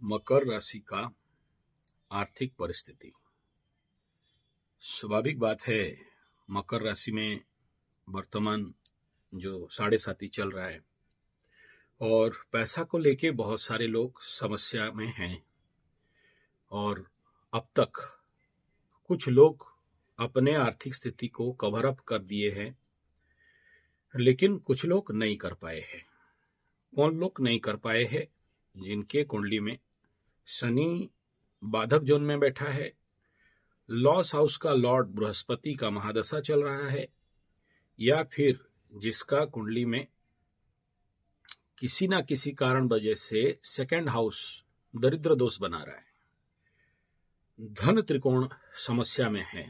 मकर राशि का आर्थिक परिस्थिति। स्वाभाविक बात है, मकर राशि में वर्तमान जो साढ़े साती चल रहा है और पैसा को लेके बहुत सारे लोग समस्या में हैं। और अब तक कुछ लोग अपने आर्थिक स्थिति को कवर अप कर दिए हैं, लेकिन कुछ लोग नहीं कर पाए हैं। कौन लोग नहीं कर पाए हैं? जिनके कुंडली में शनि बाधक जोन में बैठा है, लॉस हाउस का लॉर्ड बृहस्पति का महादशा चल रहा है, या फिर जिसका कुंडली में किसी ना किसी कारण वजह से सेकंड हाउस दरिद्र दोष बना रहा है, धन त्रिकोण समस्या में है।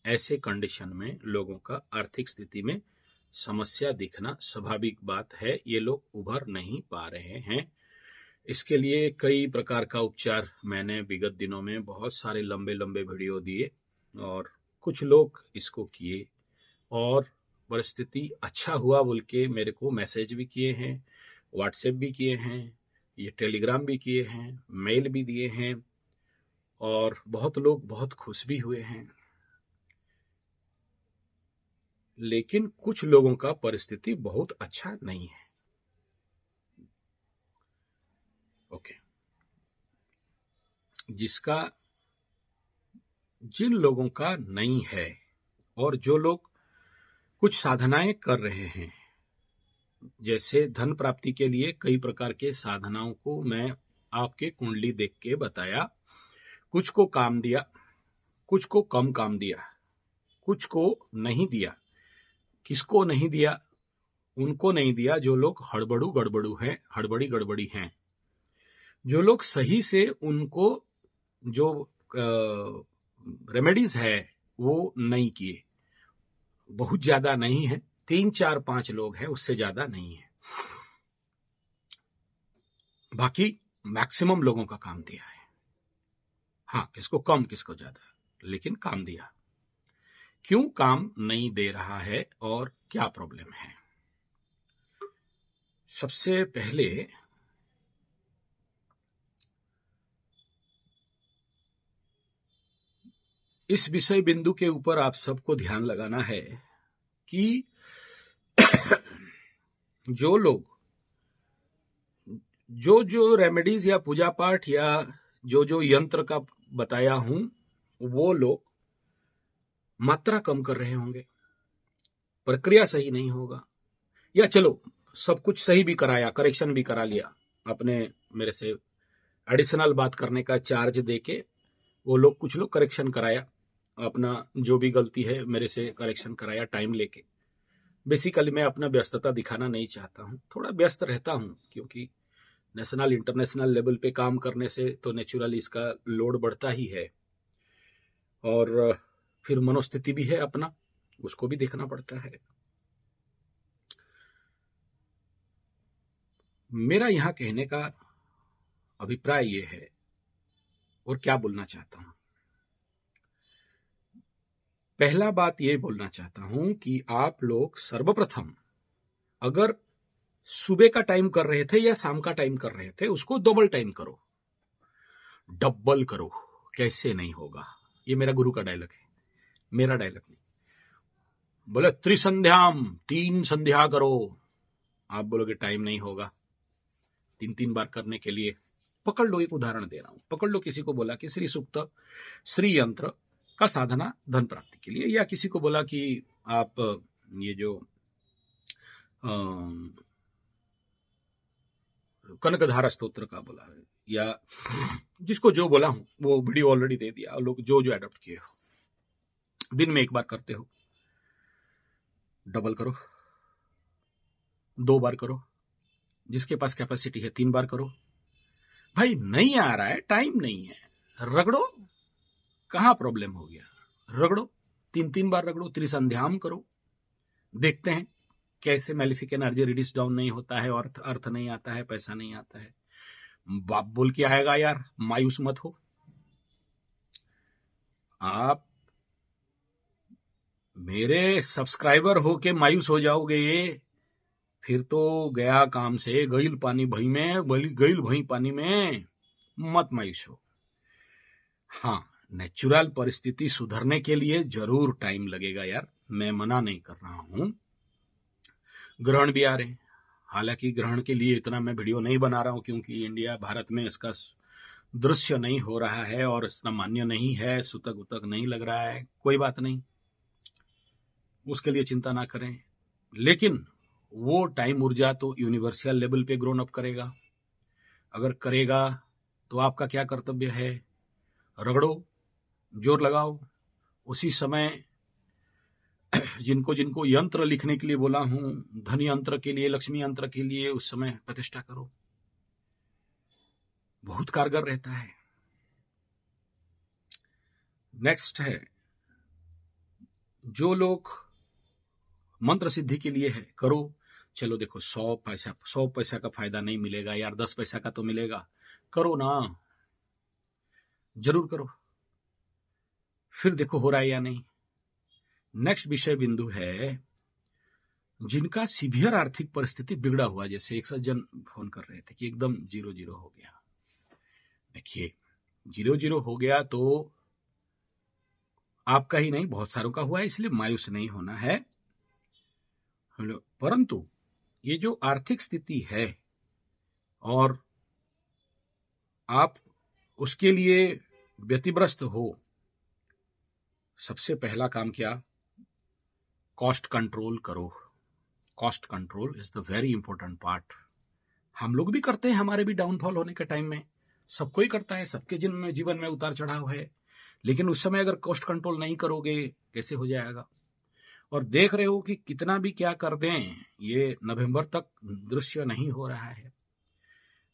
ऐसे कंडीशन में लोगों का आर्थिक स्थिति में समस्या दिखना स्वाभाविक बात है। ये लोग उभर नहीं पा रहे हैं। इसके लिए कई प्रकार का उपचार मैंने विगत दिनों में बहुत सारे लंबे लंबे वीडियो दिए और कुछ लोग इसको किए और परिस्थिति अच्छा हुआ बोल के मेरे को मैसेज भी किए हैं, व्हाट्सएप भी किए हैं, ये टेलीग्राम भी किए हैं, मेल भी दिए हैं और बहुत लोग बहुत खुश भी हुए हैं। लेकिन कुछ लोगों का परिस्थिति बहुत अच्छा नहीं है। ओके, जिन लोगों का नहीं है और जो लोग कुछ साधनाएं कर रहे हैं, जैसे धन प्राप्ति के लिए कई प्रकार के साधनाओं को मैं आपके कुंडली देख के बताया। कुछ को काम दिया, कुछ को कम काम दिया, कुछ को नहीं दिया। किसको नहीं दिया? उनको नहीं दिया जो लोग हड़बड़ी गड़बड़ी हैं। जो लोग सही से उनको जो रेमेडीज है वो नहीं किए। बहुत ज्यादा नहीं है, 3 4 5 लोग हैं, उससे ज्यादा नहीं है। बाकी मैक्सिमम लोगों का काम दिया है। हाँ, किसको कम किसको ज्यादा, लेकिन काम दिया। क्यों काम नहीं दे रहा है और क्या प्रॉब्लम है? सबसे पहले इस विषय बिंदु के ऊपर आप सबको ध्यान लगाना है कि जो लोग जो रेमेडीज या पूजा पाठ या जो यंत्र का बताया हूं, वो लोग मात्रा कम कर रहे होंगे, प्रक्रिया सही नहीं होगा, या चलो सब कुछ सही भी कराया, करेक्शन भी करा लिया, अपने मेरे से एडिशनल बात करने का चार्ज देके वो लोग, कुछ लोग करेक्शन कराया, अपना जो भी गलती है मेरे से करेक्शन कराया टाइम लेके। बेसिकली मैं अपना व्यस्तता दिखाना नहीं चाहता हूं, थोड़ा व्यस्त रहता हूं क्योंकि नेशनल इंटरनेशनल लेवल पे काम करने से तो नेचुरली इसका लोड बढ़ता ही है और फिर मनोस्थिति भी है अपना, उसको भी देखना पड़ता है। मेरा यहां कहने का अभिप्राय ये है और क्या बोलना चाहता हूं। पहला बात ये बोलना चाहता हूं कि आप लोग सर्वप्रथम अगर सुबह का टाइम कर रहे थे या शाम का टाइम कर रहे थे, उसको डबल टाइम करो, डबल करो। कैसे नहीं होगा? ये मेरा गुरु का डायलॉग है, मेरा डायलॉग नहीं। बोले त्रिसंध्याम, 3 संध्या करो। आप बोलोगे टाइम नहीं होगा 3 बार करने के लिए। पकड़ लो, एक उदाहरण दे रहा हूं। पकड़ लो, किसी को बोला कि श्री सूक्त, श्री यंत्र का साधना धन प्राप्ति के लिए, या किसी को बोला कि आप ये जो कनकधारा स्तोत्र का बोला है, या जिसको जो बोला हूं वो वीडियो ऑलरेडी दे दिया। लोग जो एडॉप्ट किए हो, दिन में 1 बार करते हो, डबल करो, 2 बार करो। जिसके पास कैपेसिटी है 3 बार करो। भाई नहीं आ रहा है, टाइम नहीं है, रगड़ो। कहां प्रॉब्लम हो गया? रगड़ो, 3 बार रगड़ो, त्रिसंध्याम करो। देखते हैं कैसे मैलिफिक एनर्जी रिड्यूस डाउन नहीं होता है और अर्थ नहीं आता है, पैसा नहीं आता है। बाप बोल के आएगा यार, मायूस मत हो। आप मेरे सब्सक्राइबर हो के मायूस हो जाओगे, फिर तो गया काम से। गईल पानी भई में, गईल भई पानी में। मत मायूस हो। हाँ, नेचुरल परिस्थिति सुधरने के लिए जरूर टाइम लगेगा यार, मैं मना नहीं कर रहा हूं। ग्रहण भी आ रहे हैं, हालांकि ग्रहण के लिए इतना मैं वीडियो नहीं बना रहा हूं क्योंकि इंडिया भारत में इसका दृश्य नहीं हो रहा है और इतना मान्य नहीं है, सूतक उतक नहीं लग रहा है। कोई बात नहीं, उसके लिए चिंता ना करें। लेकिन वो टाइम ऊर्जा तो यूनिवर्सल लेवल पे ग्रोन अप करेगा। अगर करेगा तो आपका क्या कर्तव्य है? रगड़ो, जोर लगाओ। उसी समय जिनको जिनको यंत्र लिखने के लिए बोला हूं, धन यंत्र के लिए, लक्ष्मी यंत्र के लिए, उस समय प्रतिष्ठा करो, बहुत कारगर रहता है। नेक्स्ट है, जो लोग मंत्र सिद्धि के लिए है, करो। चलो देखो, 100 पैसा का फायदा नहीं मिलेगा यार, 10 पैसा का तो मिलेगा, करो ना, जरूर करो, फिर देखो हो रहा है या नहीं। नेक्स्ट विषय बिंदु है, जिनका सीवियर आर्थिक परिस्थिति बिगड़ा हुआ, जैसे एक सज्जन फोन कर रहे थे कि एकदम 0-0 हो गया। देखिए, 0-0 हो गया तो आपका ही नहीं, बहुत सारों का हुआ है, इसलिए मायूस नहीं होना है। परंतु ये जो आर्थिक स्थिति है और आप उसके लिए व्यतिग्रस्त हो, सबसे पहला काम क्या? कॉस्ट कंट्रोल करो। Cost control is the very important part. हम लोग भी करते हैं, हमारे भी डाउनफॉल होने के टाइम में सबको ही करता है, सबके जीवन में उतार चढ़ाव है। लेकिन उस समय अगर कॉस्ट कंट्रोल नहीं करोगे, कैसे हो जाएगा? और देख रहे हो कि कितना भी क्या कर दें, ये नवंबर तक दृश्य नहीं हो रहा है।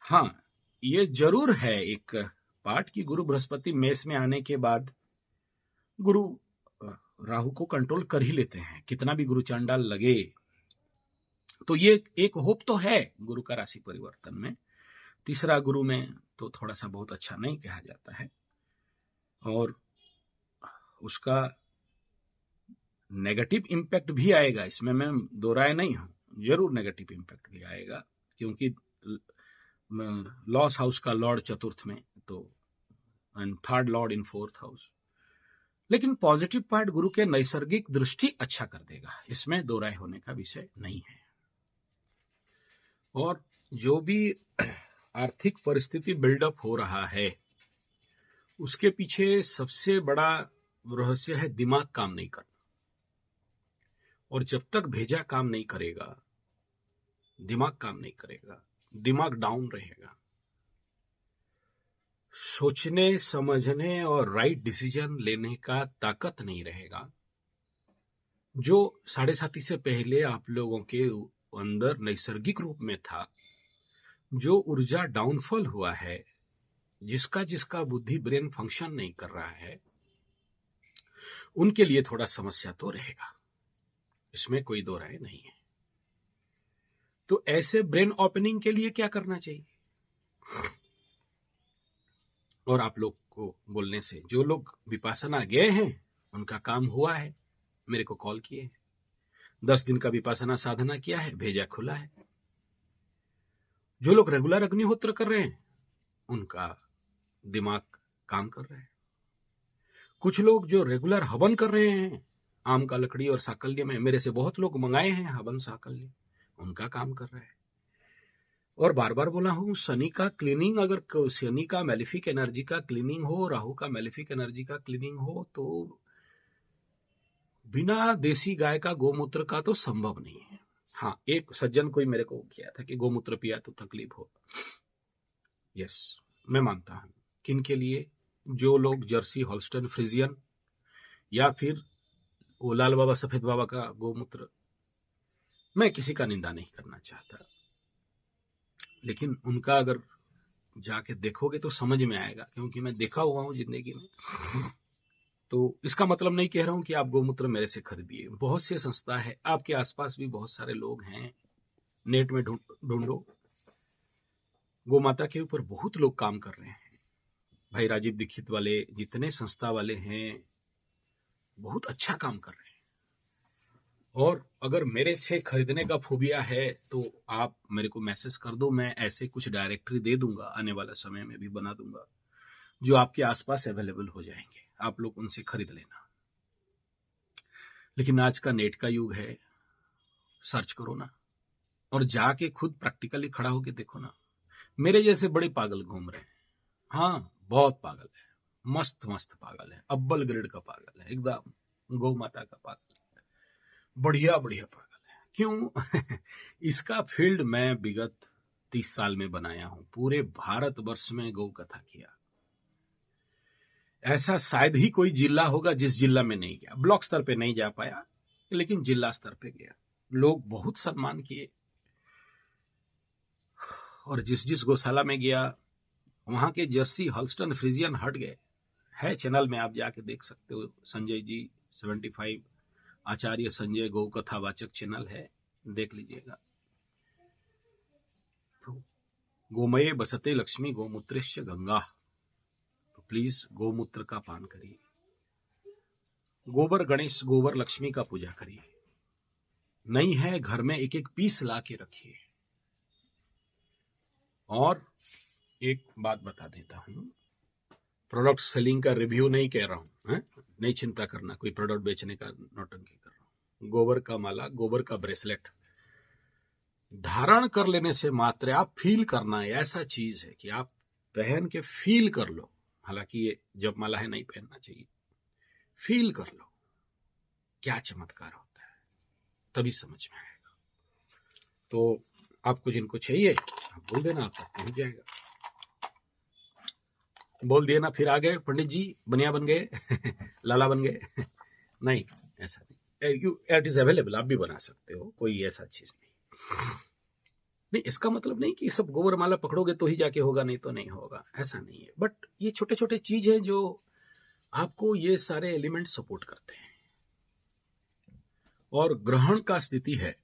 हाँ, ये जरूर है एक पार्ट की गुरु बृहस्पति मेष में आने के बाद गुरु राहु को कंट्रोल कर ही लेते हैं, कितना भी गुरु चांडाल लगे। तो ये एक होप तो है गुरु का राशि परिवर्तन में। तीसरा गुरु में तो थोड़ा सा बहुत अच्छा नहीं कहा जाता है, और उसका नेगेटिव इम्पैक्ट भी आएगा, इसमें मैं दो राय नहीं हूं, जरूर नेगेटिव इम्पैक्ट भी आएगा, क्योंकि लॉस हाउस का लॉर्ड चतुर्थ में, तो and third Lord in 4th house. लेकिन पॉजिटिव पार्ट गुरु के नैसर्गिक दृष्टि अच्छा कर देगा, इसमें दो राय होने का विषय नहीं है। और जो भी आर्थिक परिस्थिति बिल्डअप हो रहा है, उसके पीछे सबसे बड़ा रहस्य है दिमाग काम नहीं करना। और जब तक भेजा काम नहीं करेगा, दिमाग काम नहीं करेगा, दिमाग डाउन रहेगा, सोचने समझने और राइट डिसीजन लेने का ताकत नहीं रहेगा। जो 7.5 से पहले आप लोगों के अंदर नैसर्गिक रूप में था, जो ऊर्जा डाउनफॉल हुआ है, जिसका जिसका बुद्धि ब्रेन फंक्शन नहीं कर रहा है, उनके लिए थोड़ा समस्या तो रहेगा, इसमें कोई दो राय नहीं है। तो ऐसे ब्रेन ओपनिंग के लिए क्या करना चाहिए? और आप लोग को बोलने से, जो लोग विपासना गए हैं उनका काम हुआ है, मेरे को कॉल किए, 10 दिन का विपासना साधना किया है, भेजा खुला है। जो लोग रेगुलर अग्निहोत्र कर रहे हैं, उनका दिमाग काम कर रहा है। कुछ लोग जो रेगुलर हवन कर रहे हैं, आम का लकड़ी और साकल्य में, मेरे से बहुत लोग मंगाए हैं हवन साकल्य, उनका काम कर रहा है। और बार बार बोला हूं, शनि का क्लीनिंग, अगर शनि का मैलिफिक एनर्जी का क्लीनिंग हो, राहु का मैलिफिक एनर्जी का क्लीनिंग हो, तो बिना देसी गाय का गोमूत्र का तो संभव नहीं है। हाँ, एक सज्जन कोई मेरे को किया था कि गोमूत्र पिया तो तकलीफ हो। यस, मैं मानता हूं। किन के लिए? जो लोग जर्सी, हॉल्स्टन, फ्रिजियन या फिर वो लाल बाबा, सफेद बाबा का गोमूत्र, मैं किसी का निंदा नहीं करना चाहता, लेकिन उनका अगर जाके देखोगे तो समझ में आएगा, क्योंकि मैं देखा हुआ हूं जिंदगी में। तो इसका मतलब नहीं कह रहा हूं कि आप गोमूत्र मेरे से खरीदिए, बहुत सी संस्था है, आपके आसपास भी बहुत सारे लोग हैं, नेट में ढूंढो, गौ माता के ऊपर बहुत लोग काम कर रहे हैं। भाई राजीव दीक्षित वाले, जितने संस्था वाले हैं, बहुत अच्छा काम कर रहे हैं। और अगर मेरे से खरीदने का फोबिया है तो आप मेरे को मैसेज कर दो, मैं ऐसे कुछ डायरेक्टरी दे दूंगा, आने वाला समय में भी बना दूंगा, जो आपके आसपास अवेलेबल हो जाएंगे, आप लोग उनसे खरीद लेना। लेकिन आज का नेट का युग है, सर्च करो ना और जाके खुद प्रैक्टिकली खड़ा होके देखो ना। मेरे जैसे बड़े पागल घूम रहे हैं, हाँ बहुत पागल है, मस्त मस्त पागल है, अव्वल ग्रेड का पागल है, एकदम गौ माता का पागल है, बढ़िया बढ़िया पागल है। क्यों? इसका फील्ड मैं विगत 30 साल में बनाया हूं, पूरे भारतवर्ष में गौ कथा किया। ऐसा शायद ही कोई जिला होगा जिस जिला में नहीं गया, ब्लॉक स्तर पे नहीं जा पाया लेकिन जिला स्तर पे गया, लोग बहुत सम्मान किए। और जिस जिस गौशाला में गया वहां के जर्सी हॉल्स्टन फ्रीजियन हट गए, है चैनल में आप जाके देख सकते हो, संजय जी 75 आचार्य संजय गौ कथावाचक चैनल है, देख लीजिएगा। तो गोमये बसते लक्ष्मी गोमूत्रश्च गंगा, तो प्लीज गोमूत्र का पान करिए, गोबर गणेश गोबर लक्ष्मी का पूजा करिए, नहीं है घर में एक एक पीस ला के रखिए। और एक बात बता देता हूं, प्रोडक्ट सेलिंग का रिव्यू नहीं कह रहा हूं, नहीं चिंता करना, कोई प्रोडक्ट बेचने का नौटंकी कर रहा हूं। गोबर का माला, गोबर का ब्रेसलेट धारण कर लेने से मात्र, आप फील करना है, ऐसा चीज है कि आप पहन के फील कर लो, हालांकि ये जब माला है नहीं पहनना चाहिए, फील कर लो क्या चमत्कार होता है, तभी समझ में आएगा। तो आपको जिनको चाहिए आप बोल देना, आप तक पहुंच जाएगा। बोल दिए ना फिर आ गए पंडित जी बनिया बन गए लाला बन गए नहीं, ऐसा नहीं, इट इज अवेलेबल, आप भी बना सकते हो, कोई ऐसा चीज नहीं। इसका मतलब नहीं कि सब गोबर माला पकड़ोगे तो ही जाके होगा, नहीं तो नहीं होगा, ऐसा नहीं है। बट ये छोटे छोटे चीज है जो आपको ये सारे एलिमेंट सपोर्ट करते हैं। और ग्रहण का स्थिति है,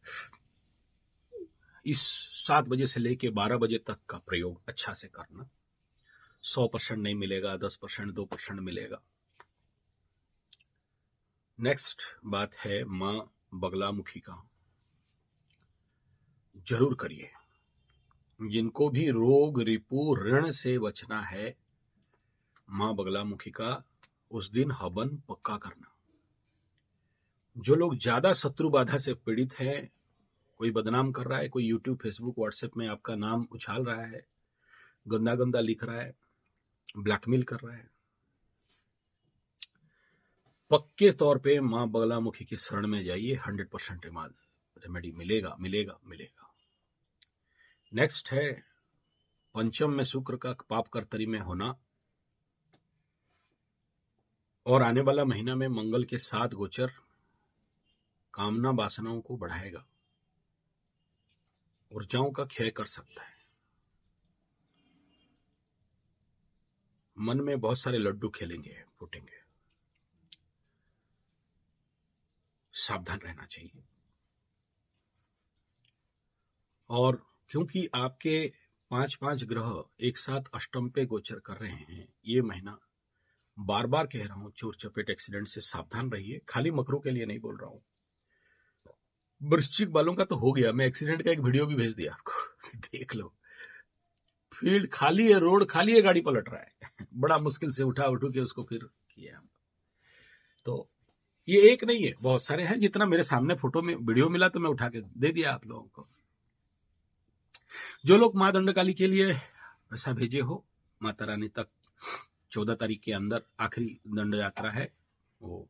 इस 7 बजे से लेके 12 बजे तक का प्रयोग अच्छा से करना। 100% नहीं मिलेगा, 10%, 2% मिलेगा। नेक्स्ट बात है मां बगलामुखी का, जरूर करिए। जिनको भी रोग रिपू ऋण से बचना है, मां बगलामुखी का उस दिन हवन पक्का करना। जो लोग ज्यादा शत्रु बाधा से पीड़ित हैं, कोई बदनाम कर रहा है, कोई यूट्यूब फेसबुक व्हाट्सएप में आपका नाम उछाल रहा है, गंदा गंदा लिख रहा है, ब्लैकमेल कर रहा है, पक्के तौर पे मां बगलामुखी की शरण में जाइए, 100% रेमेडी मिलेगा मिलेगा मिलेगा। नेक्स्ट है पंचम में शुक्र का पाप कर्तरी में होना, और आने वाला महीना में मंगल के 7 गोचर कामना वासनाओं को बढ़ाएगा, ऊर्जाओं का क्षय कर सकता है। मन में बहुत सारे लड्डू खेलेंगे, फूटेंगे, सावधान रहना चाहिए। और क्योंकि आपके 5 ग्रह एक साथ अष्टम पे गोचर कर रहे हैं, ये महीना बार बार कह रहा हूं, चोर चपेट एक्सीडेंट से सावधान रहिए। खाली मकरों के लिए नहीं बोल रहा हूं, वृश्चिक वालों का तो हो गया, मैं एक्सीडेंट का एक वीडियो भी भेज दिया आपको देख लो। फील्ड खाली है, रोड खाली है, गाड़ी पलट रहा है बड़ा मुश्किल से उठा के उसको फिर किया। तो ये एक नहीं है, बहुत सारे हैं, जितना मेरे सामने फोटो में वीडियो मिला तो मैं उठा के दे दिया आप लोगों को। जो लोग मां दंडकाली के लिए पैसा भेजे हो, माता रानी तक 14 तारीख के अंदर आखिरी दंड यात्रा है, वो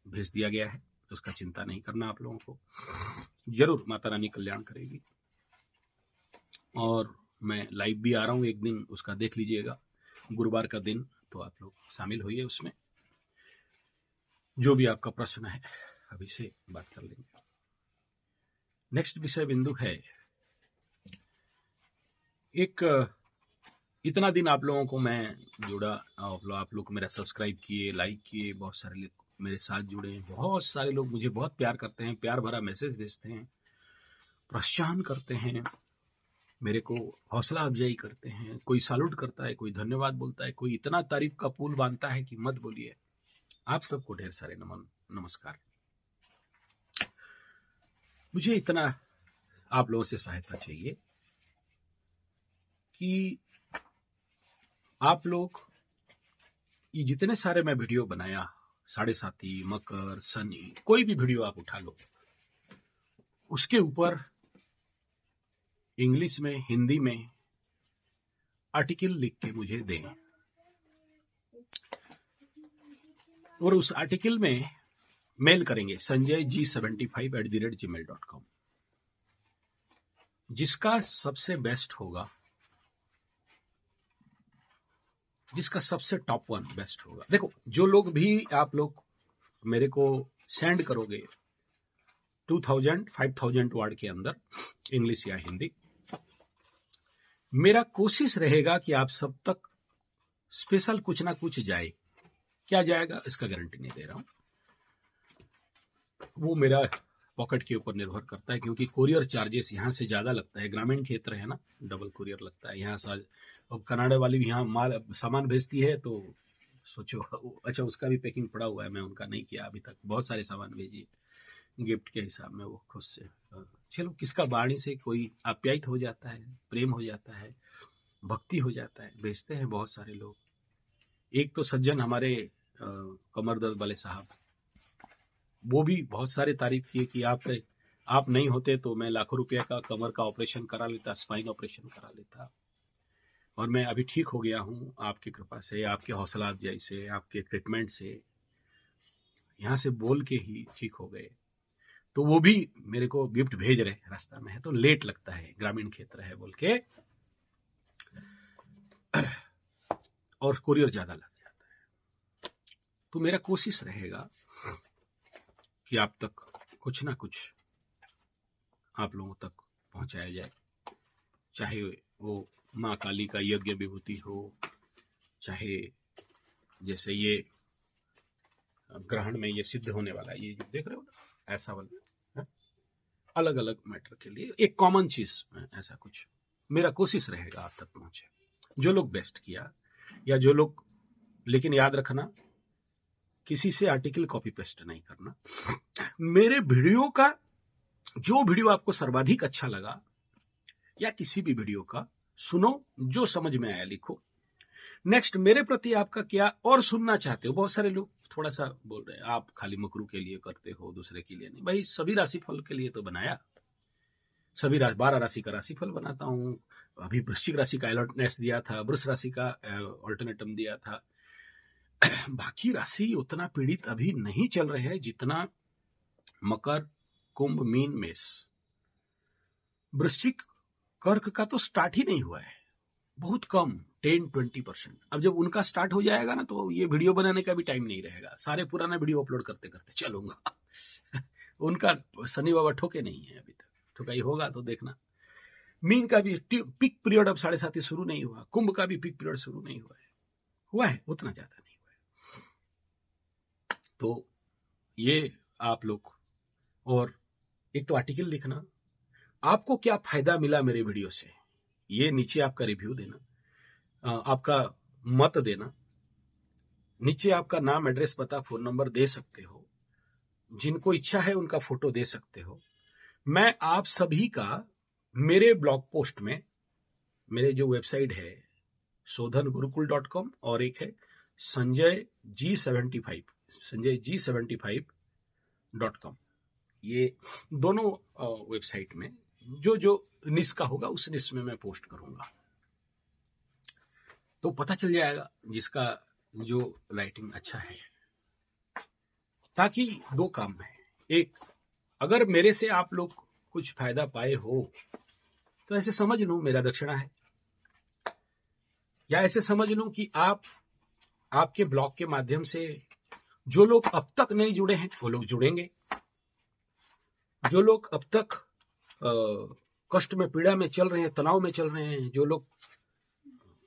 भेज दिया गया है, तो उसका चिंता नहीं करना आप लोगों को, जरूर माता रानी कल्याण करेगी। और मैं लाइव भी आ रहा हूं एक दिन, उसका देख लीजिएगा, गुरुवार का दिन, तो आप लोग शामिल होइए उसमें। जो भी आपका प्रश्न है अभी से बात कर लेंगे। नेक्स्ट विषय बिंदु है, एक इतना दिन आप लोगों को मैं जुड़ा, आप लोग मेरा सब्सक्राइब किए, लाइक किए, बहुत सारे लोग मेरे साथ जुड़े, बहुत सारे लोग मुझे बहुत प्यार करते हैं, प्यार भरा मैसेज भेजते हैं, प्रोत्साहन करते हैं, मेरे को हौसला अफजाई करते हैं, कोई सैल्यूट करता है, कोई धन्यवाद बोलता है, कोई इतना तारीफ का पुल बांधता है कि मत बोलिए। आप सबको ढेर सारे नमस्कार। मुझे इतना आप लोगों से सहायता चाहिए कि आप लोग ये जितने सारे मैं वीडियो बनाया, साढ़े साथी, मकर, सनी, कोई भी वीडियो आप उठा लो, उसके ऊपर इंग्लिश में, हिंदी में आर्टिकल लिख के मुझे दें और उस आर्टिकल में मेल करेंगे sanjayg75@gmail.com। जिसका सबसे बेस्ट होगा, जिसका सबसे टॉप वन बेस्ट होगा। देखो, जो लोग भी आप लोग मेरे को सेंड करोगे 2000 5000 वर्ड के अंदर, इंग्लिश या हिंदी, मेरा कोशिश रहेगा कि आप सब तक स्पेशल कुछ ना कुछ जाए। क्या जाएगा इसका गारंटी नहीं दे रहा हूं, वो मेरा पॉकेट के ऊपर निर्भर करता है, क्योंकि कोरियर चार्जेस यहाँ से ज्यादा लगता है। ग्रामीण क्षेत्र है ना, डबल कोरियर लगता है यहाँ से। अब कनाडा वाली भी यहाँ माल सामान भेजती है, तो सोचो, अच्छा उसका भी पैकिंग पड़ा हुआ है, मैं उनका नहीं किया अभी तक। बहुत सारे सामान भेजिए गिफ्ट के हिसाब में, वो खुद से। चलो, किसका वाणी से कोई आप्यायित हो जाता है, प्रेम हो जाता है, भक्ति हो जाता है, भेजते हैं बहुत सारे लोग। एक तो सज्जन हमारे कमर दर्द वाले साहब, वो भी बहुत सारे तारीफ किए कि आप नहीं होते तो मैं लाखों रुपया का कमर का ऑपरेशन करा लेता, स्पाइन ऑपरेशन करा लेता, और मैं अभी ठीक हो गया हूँ आपकी कृपा से, आपके हौसला अफजाई से, आपके ट्रीटमेंट से, यहाँ से बोल के ही ठीक हो गए। तो वो भी मेरे को गिफ्ट भेज रहे, रास्ता में है तो लेट लगता है, ग्रामीण क्षेत्र है बोल के, और कोरियर ज्यादा लग जाता है। तो मेरा कोशिश रहेगा कि आप तक कुछ ना कुछ आप लोगों तक पहुंचाया जाए, चाहे वो माँ काली का यज्ञ विभूति हो, चाहे जैसे ये ग्रहण में ये सिद्ध होने वाला, ये जो देख रहे हो ना, ऐसा वाला है? अलग अलग मैटर के लिए एक कॉमन चीज, ऐसा कुछ मेरा कोशिश रहेगा आप तक पहुंचे। जो लोग बेस्ट किया, या जो लोग, लेकिन याद रखना, किसी से आर्टिकल कॉपी पेस्ट नहीं करना। मेरे वीडियो का, जो वीडियो आपको सर्वाधिक अच्छा लगा, या किसी भी वीडियो का सुनो, जो समझ में आया लिखो। नेक्स्ट, मेरे प्रति आपका क्या और सुनना चाहते हो। बहुत सारे लोग थोड़ा सा बोल रहे हैं आप खाली मकरू के लिए करते हो, दूसरे के लिए नहीं। भाई, सभी राशिफल के लिए तो बनाया, सभी 12 राशि का राशिफल बनाता हूं। अभी वृश्चिक राशि का अलर्टनेस दिया था, वृष राशि का ऑल्टरनेटम दिया था। बाकी राशि उतना पीड़ित अभी नहीं चल रहे हैं जितना मकर, कुंभ, मीन, मेष। वृश्चिक, कर्क का तो स्टार्ट ही नहीं हुआ है, बहुत कम, 10-20%। अब जब उनका स्टार्ट हो जाएगा ना, तो ये वीडियो बनाने का भी टाइम नहीं रहेगा, सारे पुराना वीडियो अपलोड करते करते चलूंगा। उनका शनि बाबा ठोके नहीं है अभी तक, ठोकाई होगा तो देखना। मीन का भी पीक पीरियड अब 7.5 शुरू नहीं हुआ, कुंभ का भी पीक पीरियड शुरू नहीं हुआ है, उतना ज्यादा नहीं हुआ है। तो ये आप लोग, और एक तो आर्टिकल लिखना, आपको क्या फायदा मिला मेरे वीडियो से, ये नीचे आपका रिव्यू देना, आपका मत देना। नीचे आपका नाम, एड्रेस, पता, फोन नंबर दे सकते हो, जिनको इच्छा है उनका फोटो दे सकते हो। मैं आप सभी का मेरे ब्लॉग पोस्ट में, मेरे जो वेबसाइट है sodhangurukuल.com, और एक है sanjayg75.com, ये दोनों वेबसाइट में जो जो निश का होगा उस निश में मैं पोस्ट करूंगा, तो पता चल जाएगा जिसका जो राइटिंग अच्छा है। ताकि दो काम है, एक, अगर मेरे से आप लोग कुछ फायदा पाए हो तो ऐसे समझ लो मेरा दक्षिणा है, या ऐसे समझ लो कि आपके ब्लॉग के माध्यम से जो लोग अब तक नहीं जुड़े हैं वो लोग जुड़ेंगे, जो लोग अब तक कष्ट में, पीड़ा में चल रहे हैं, तनाव में चल रहे हैं, जो लोग,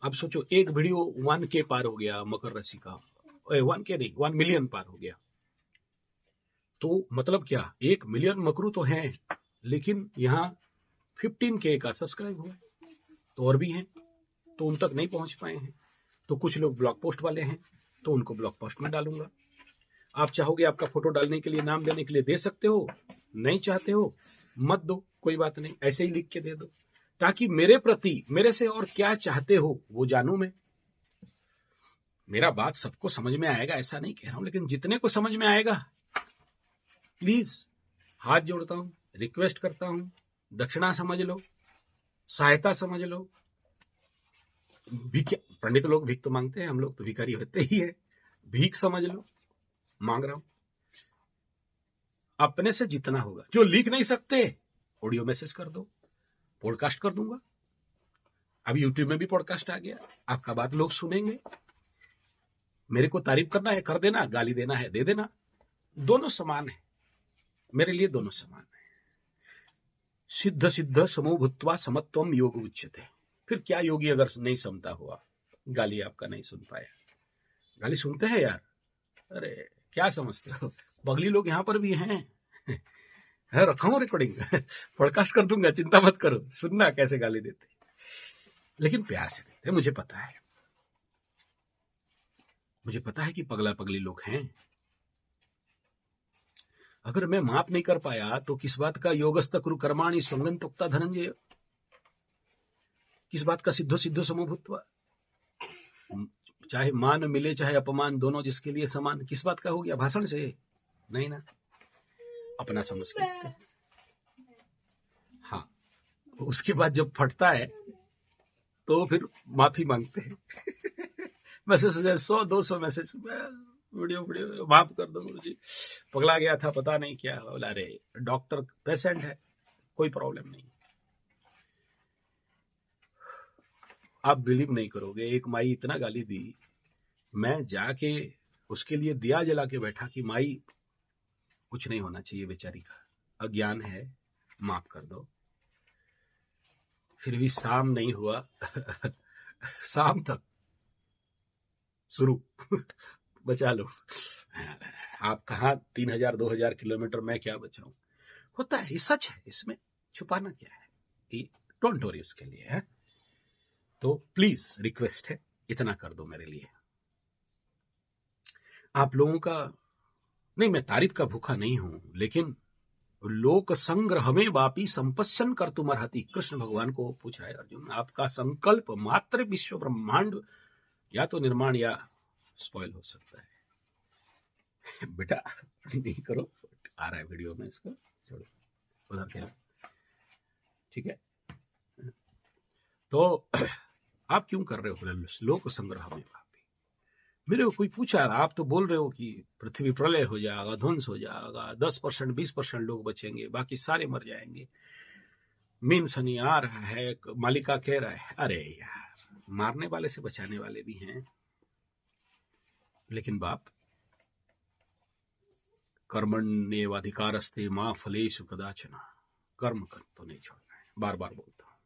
अब सोचो एक वीडियो 1K पार हो गया मकर राशि का, 1K नहीं 1 मिलियन पार हो गया, तो मतलब क्या, 1 मिलियन मकरू तो हैं, लेकिन यहाँ 15K का सब्सक्राइब हुआ, तो और भी हैं, तो उन तक नहीं पहुंच पाए हैं। तो कुछ लोग ब्लॉग पोस्ट वाले हैं, तो उनको ब्लॉग पोस्ट में डालूंगा। आप चाहोगे आपका फोटो डालने के लिए, नाम देने के लिए दे सकते हो, नहीं चाहते हो मत दो, कोई बात नहीं, ऐसे ही लिख के दे दो, ताकि मेरे प्रति मेरे से और क्या चाहते हो वो जानूं मैं। मेरा बात सबको समझ में आएगा ऐसा नहीं कह रहा हूं, लेकिन जितने को समझ में आएगा प्लीज हाथ जोड़ता हूं, रिक्वेस्ट करता हूं, दक्षिणा समझ लो, सहायता समझ लो। भीख, पंडित लोग भीख तो मांगते हैं, हम लोग तो भिखारी होते ही है, भीख समझ लो, मांग रहा हूं। अपने से जितना होगा, जो लिख नहीं सकते ऑडियो मैसेज कर दो, पॉडकास्ट कर दूंगा। अब यूट्यूब में भी पॉडकास्ट आ गया, आपका बात लोग सुनेंगे। मेरे को तारीफ करना है कर देना, गाली देना है दे देना, दोनों समान है मेरे लिए, दोनों समान है। सिद्ध सिद्ध समो भूत्वा समत्वम योग उच्यते। फिर क्या योगी अगर नहीं समता हुआ, गाली आपका नहीं सुन पाया। गाली सुनते हैं यार, अरे क्या समझते हो, बगली लोग यहां पर भी हैं है, रखा हूं रिकॉर्डिंग पॉडकास्ट कर दूंगा, चिंता मत करो, सुनना कैसे गाली देते, लेकिन प्यार से देते। मुझे पता है, मुझे पता है कि पगला पगली लोग हैं। अगर मैं माफ नहीं कर पाया तो किस बात का योगस्थ कुरु कर्माणि स्वंगन तुक्ता धनंजय, किस बात का सिद्धो सिद्धो समभूत्वा। चाहे मान मिले चाहे अपमान, दोनों जिसके लिए समान, किस बात का हो गया भाषण से? नहीं ना, अपना समझ के। हाँ, उसके बाद जब फटता है तो फिर माफी मांगते हैं मैसेज 100-200 मैसेज, वीडियो माफ कर दो गुरुजी, पगला गया था, पता नहीं क्या। बोला अरे डॉक्टर पेशेंट है, कोई प्रॉब्लम नहीं। आप बिलीव नहीं करोगे, एक माई इतना गाली दी, मैं जाके उसके लिए दिया जला के बैठा कि माई कुछ नहीं होना चाहिए, बेचारी का अज्ञान है, माफ कर दो। फिर भी शाम नहीं हुआ शाम तक शुरू बचा लो। आप कहाँ 3000-2000 किलोमीटर, मैं क्या बचाऊं। होता है, ये सच है, इसमें छुपाना क्या है, डोंट वरी उसके लिए है। तो प्लीज रिक्वेस्ट है, इतना कर दो मेरे लिए। आप लोगों का नहीं, मैं तारीफ का भूखा नहीं हूं, लेकिन लोक संग्रह में वापी संपस्सन कर तुम अर्हति। कृष्ण भगवान को पूछ रहा है अर्जुन, आपका संकल्प मात्र विश्व ब्रह्मांड या तो निर्माण या स्पॉइल हो सकता है बेटा नहीं करो, आ रहा है वीडियो में, इसको छोड़ो उधर क्या, ठीक है। तो आप क्यों कर रहे हो लोक संग्रह में वापी। मेरे को कोई पूछा, आप तो बोल रहे हो कि पृथ्वी प्रलय हो जाएगा, ध्वंस हो जाएगा, 10% 20% लोग बचेंगे, बाकी सारे मर जाएंगे। मीन शनि आ रहा है, मालिका कह रहा है। अरे यार, मारने वाले से बचाने वाले भी हैं, लेकिन बाप कर्मण्येवाधिकारस्ते मां फलेषु कदाचन, कर्म कर तो नहीं छोड़ना है, बार बार बोलता हूं,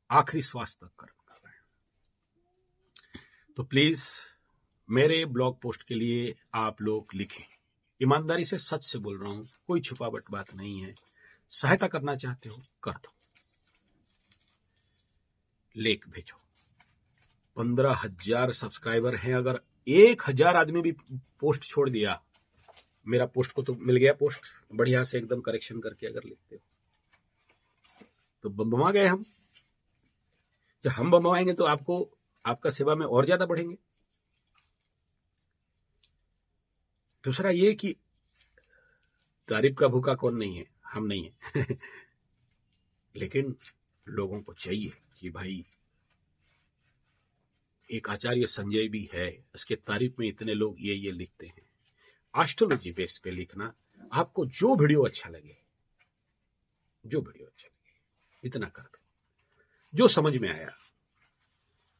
आखिरी श्वास तक कर्म करना है। तो प्लीज मेरे ब्लॉग पोस्ट के लिए आप लोग लिखें, ईमानदारी से सच से बोल रहा हूं, कोई छुपावट बात नहीं है। सहायता करना चाहते हो कर दो, लेख भेजो। 15,000 सब्सक्राइबर हैं, अगर 1,000 आदमी भी पोस्ट छोड़ दिया, मेरा पोस्ट को तो मिल गया पोस्ट बढ़िया से एकदम करेक्शन करके अगर लिखते हो, तो बमबमा गए हम। जब हम बमवाएंगे तो आपको आपका सेवा में और ज्यादा बढ़ेंगे। दूसरा ये कि तारीफ का भूखा कौन नहीं है, हम नहीं है लेकिन लोगों को चाहिए कि भाई एक आचार्य संजय भी है, इसके तारीफ में इतने लोग ये लिखते हैं। एस्ट्रोलॉजी बेस पे लिखना, आपको जो वीडियो अच्छा लगे, जो वीडियो अच्छा लगे इतना कर दो, जो समझ में आया,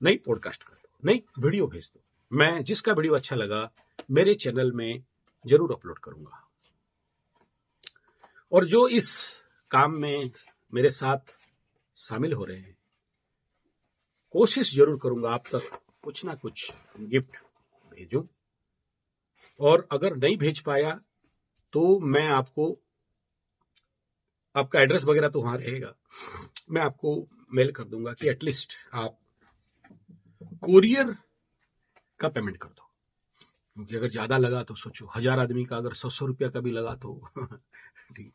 नहीं पॉडकास्ट कर दो, नहीं वीडियो भेज दो। मैं जिसका वीडियो अच्छा लगा मेरे चैनल में जरूर अपलोड करूंगा, और जो इस काम में मेरे साथ शामिल हो रहे हैं, कोशिश जरूर करूंगा आप तक कुछ ना कुछ गिफ्ट भेजूं। और अगर नहीं भेज पाया तो मैं आपको, आपका एड्रेस वगैरह तो वहां रहेगा, मैं आपको मेल कर दूंगा कि एटलीस्ट आप कोरियर का पेमेंट कर दो। क्योंकि अगर ज्यादा लगा तो सोचो, 1000 आदमी का अगर 100 रुपया का भी लगा तो ठीक।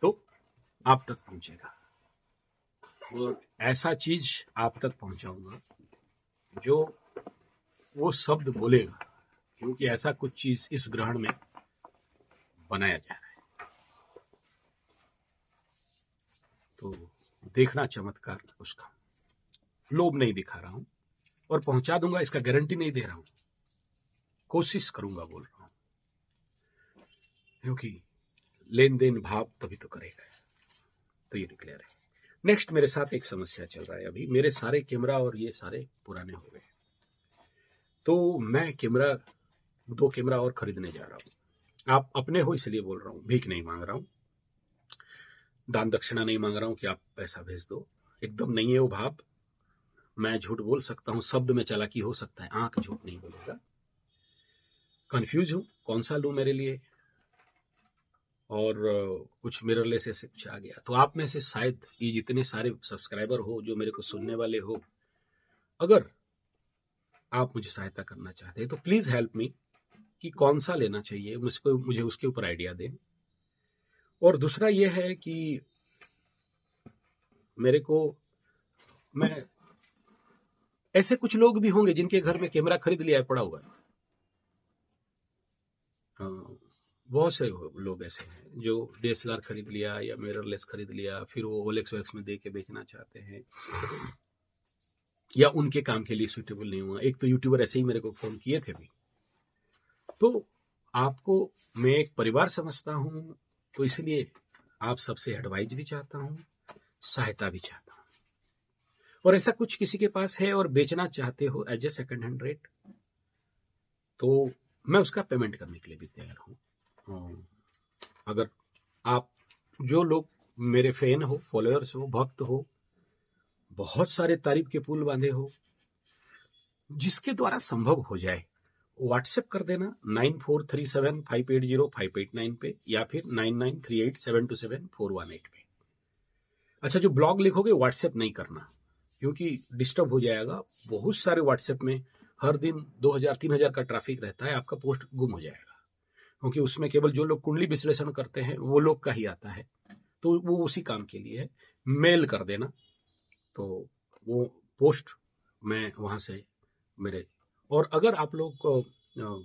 तो आप तक पहुंचेगा और ऐसा चीज आप तक पहुंचाऊंगा जो वो शब्द बोलेगा, क्योंकि ऐसा कुछ चीज इस ग्रहण में बनाया जा रहा है। तो देखना चमत्कार उसका। लोभ नहीं दिखा रहा हूं और पहुंचा दूंगा इसका गारंटी नहीं दे रहा हूं, कोशिश करूंगा बोल रहा हूं, क्योंकि लेन देन भाव तभी तो करेगा। तो ये डिक्लेयर है। नेक्स्ट मेरे साथ एक समस्या चल रहा है। अभी मेरे सारे कैमरा और ये सारे पुराने हो गए, तो मैं कैमरा 2 कैमरा और खरीदने जा रहा हूं। आप अपने हो इसलिए बोल रहा हूं, भीख नहीं मांग रहा हूं, दान दक्षिणा नहीं मांग रहा हूं कि आप पैसा भेज दो, एकदम नहीं है वो भाव। मैं झूठ बोल सकता हूं, शब्द में चालाकी हो सकता है, आंख झूठ नहीं बोलेगा। कंफ्यूज हूं कौन सा लूं मेरे लिए, और कुछ मिररलेस ऐसे कुछ आ गया। तो आप में से शायद ये जितने सारे सब्सक्राइबर हो जो मेरे को सुनने वाले हो, अगर आप मुझे सहायता करना चाहते हैं तो प्लीज हेल्प मी कि कौन सा लेना चाहिए, मुझे उसके ऊपर आइडिया दें। और दूसरा ये है कि मेरे को, मैं ऐसे कुछ लोग भी होंगे जिनके घर में कैमरा खरीद लिया है, पड़ा हुआ है। बहुत से लोग ऐसे हैं जो डीएसएलआर खरीद लिया या मिररलेस खरीद लिया, फिर वो ओलेक्स वैक्स में दे के बेचना चाहते हैं, या उनके काम के लिए सुटेबल नहीं हुआ। एक तो यूट्यूबर ऐसे ही मेरे को फोन किए थे भी। तो आपको मैं एक परिवार समझता हूं, तो इसलिए आप सबसे एडवाइस भी चाहता हूं, सहायता भी चाहता हूं। और ऐसा कुछ किसी के पास है और बेचना चाहते हो as a second hand rate, तो मैं उसका पेमेंट करने के लिए भी तैयार हूं। अगर आप जो लोग मेरे फैन हो, फॉलोअर्स हो, भक्त हो, बहुत सारे तारीफ के पुल बांधे हो, जिसके द्वारा संभव हो जाए, व्हाट्सएप कर देना 9437580589 पे या फिर 9938727418 पे। अच्छा, जो ब्लॉग लिखोगे व्हाट्सएप नहीं करना, क्योंकि डिस्टर्ब हो जाएगा। बहुत सारे व्हाट्सएप में हर दिन 2000-3000 का ट्रैफिक रहता है, आपका पोस्ट गुम हो जाएगा, क्योंकि उसमें केवल जो लोग कुंडली विश्लेषण करते हैं वो लोग का ही आता है, तो वो उसी काम के लिए है। मेल कर देना, तो वो पोस्ट मैं वहां से मेरे। और अगर आप लोग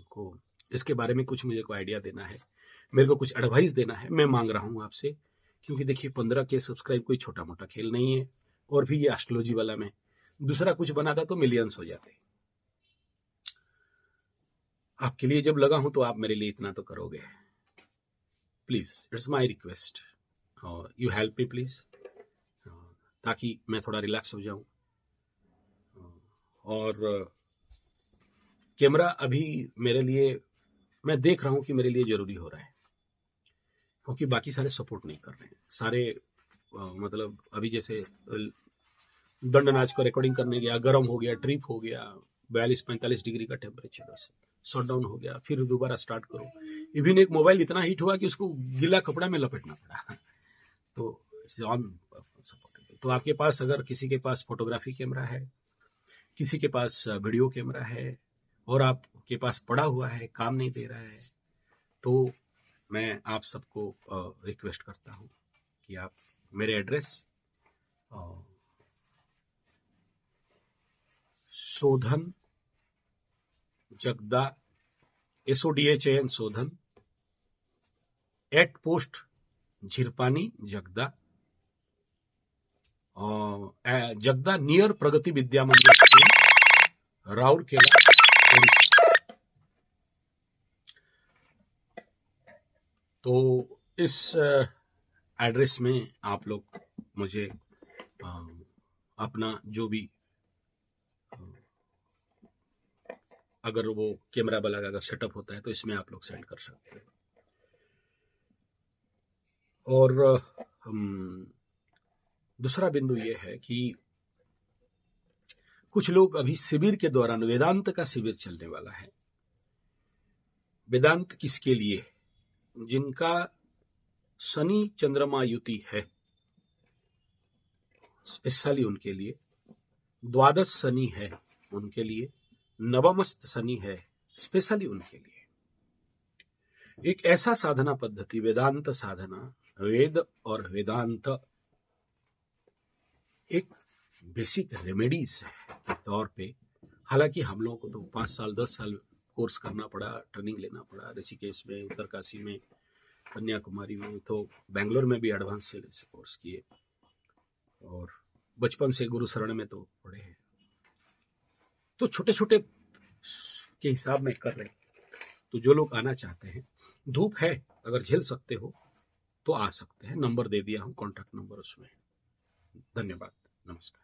को इसके बारे में कुछ मुझे को आइडिया देना है, मेरे को कुछ एडवाइस देना है, मैं मांग रहा हूं आपसे, क्योंकि देखिए 15 के सब्सक्राइब कोई छोटा मोटा खेल नहीं है। और भी ये एस्ट्रोलॉजी वाला में दूसरा कुछ बनाता तो मिलियंस हो जाते। आपके लिए जब लगा हूं तो आप मेरे लिए इतना तो करोगे, please, it's my request, you help me please, ताकि मैं थोड़ा रिलैक्स हो जाऊं। और कैमरा अभी मेरे लिए, मैं देख रहा हूं कि मेरे लिए जरूरी हो रहा है, क्योंकि बाकी सारे सपोर्ट नहीं कर रहे हैं। सारे मतलब अभी जैसे दंडनाच को रिकॉर्डिंग करने गया, गर्म हो गया, ट्रिप हो गया, 42-45 डिग्री का टेम्परेचर, शट डाउन हो गया, फिर दोबारा स्टार्ट करो। इवन एक मोबाइल इतना हीट हुआ कि उसको गीला कपड़ा में लपेटना पड़ा। तो ऑन सपोर्टेबल। तो आपके पास, अगर किसी के पास फोटोग्राफी कैमरा है, किसी के पास वीडियो कैमरा है, और आपके पास पड़ा हुआ है, काम नहीं दे रहा है, तो मैं आप सबको रिक्वेस्ट करता हूं कि आप मेरे एड्रेस शोधन जगदा, SODHAN शोधन @पोस्ट झिरपानी जगदा, जगदा नियर प्रगति विद्या मंदिर स्कूल, राउरकेला। तो इस एड्रेस में आप लोग मुझे अपना जो भी, अगर वो कैमरा वाला अगर सेटअप होता है तो इसमें आप लोग सेंड कर सकते हैं। और दूसरा बिंदु ये है कि कुछ लोग अभी शिविर के दौरान, वेदांत का शिविर चलने वाला है। वेदांत किसके लिए? जिनका शनि चंद्रमा युति है, स्पेशली उनके लिए। द्वादश शनि है उनके लिए, नवमस्त शनि है स्पेशली उनके लिए। एक ऐसा साधना पद्धति, वेदांत साधना, वेद और वेदांत एक बेसिक रेमेडीज के तौर पे, हालांकि हम लोगों को तो 5 साल 10 साल कोर्स करना पड़ा, ट्रेनिंग लेना पड़ा, ऋषिकेश में, उत्तरकाशी में, कन्याकुमारी में, तो बेंगलोर में भी एडवांस से कोर्स किए, और बचपन से गुरु शरण में तो पढ़े हैं, तो छोटे छोटे के हिसाब में कर रहे हैं। तो जो लोग आना चाहते हैं, धूप है, अगर झेल सकते हो तो आ सकते हैं। नंबर दे दिया हूं, कॉन्टैक्ट नंबर उसमें। धन्यवाद, नमस्कार।